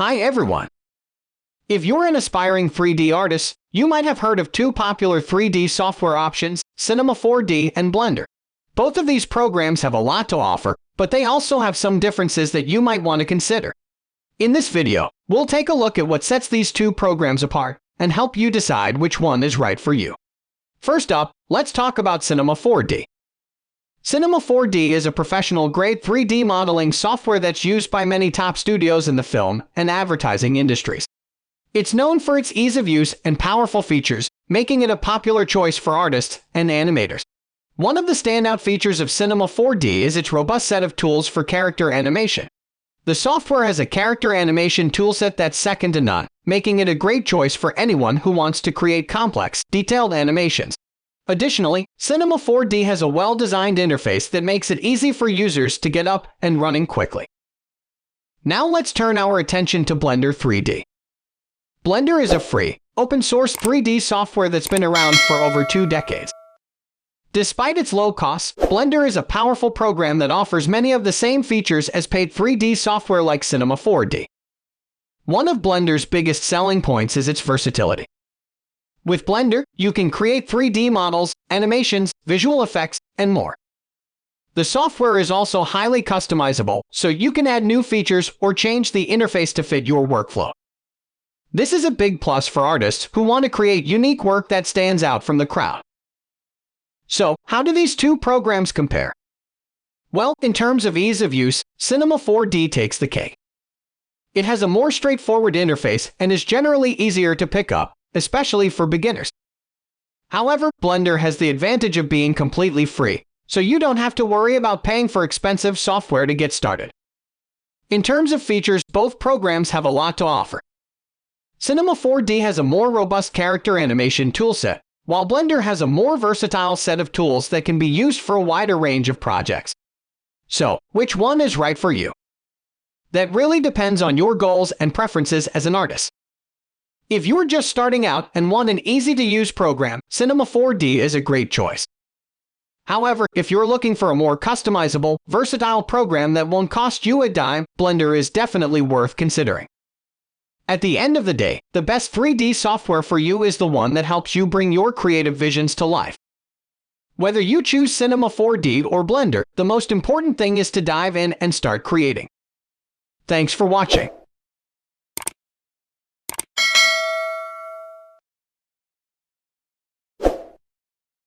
Hi everyone! If you're an aspiring 3D artist, you might have heard of two popular 3D software options, Cinema 4D and Blender. Both of these programs have a lot to offer, but they also have some differences that you might want to consider. In this video, we'll take a look at what sets these two programs apart and help you decide which one is right for you. First up, let's talk about Cinema 4D. Cinema 4D is a professional-grade 3D modeling software that's used by many top studios in the film and advertising industries. It's known for its ease of use and powerful features, making it a popular choice for artists and animators. One of the standout features of Cinema 4D is its robust set of tools for character animation. The software has a character animation toolset that's second to none, making it a great choice for anyone who wants to create complex, detailed animations. Additionally, Cinema 4D has a well-designed interface that makes it easy for users to get up and running quickly. Now let's turn our attention to Blender 3D. Blender is a free, open-source 3D software that's been around for over 2 decades. Despite its low cost, Blender is a powerful program that offers many of the same features as paid 3D software like Cinema 4D. One of Blender's biggest selling points is its versatility. With Blender, you can create 3D models, animations, visual effects, and more. The software is also highly customizable, so you can add new features or change the interface to fit your workflow. This is a big plus for artists who want to create unique work that stands out from the crowd. So, how do these two programs compare? Well, in terms of ease of use, Cinema 4D takes the cake. It has a more straightforward interface and is generally easier to pick up, especially for beginners. However, Blender has the advantage of being completely free, so you don't have to worry about paying for expensive software to get started. In terms of features, both programs have a lot to offer. Cinema 4D has a more robust character animation toolset, while Blender has a more versatile set of tools that can be used for a wider range of projects. So, which one is right for you? That really depends on your goals and preferences as an artist. If you're just starting out and want an easy-to-use program, Cinema 4D is a great choice. However, if you're looking for a more customizable, versatile program that won't cost you a dime, Blender is definitely worth considering. At the end of the day, the best 3D software for you is the one that helps you bring your creative visions to life. Whether you choose Cinema 4D or Blender, the most important thing is to dive in and start creating. Thanks for watching.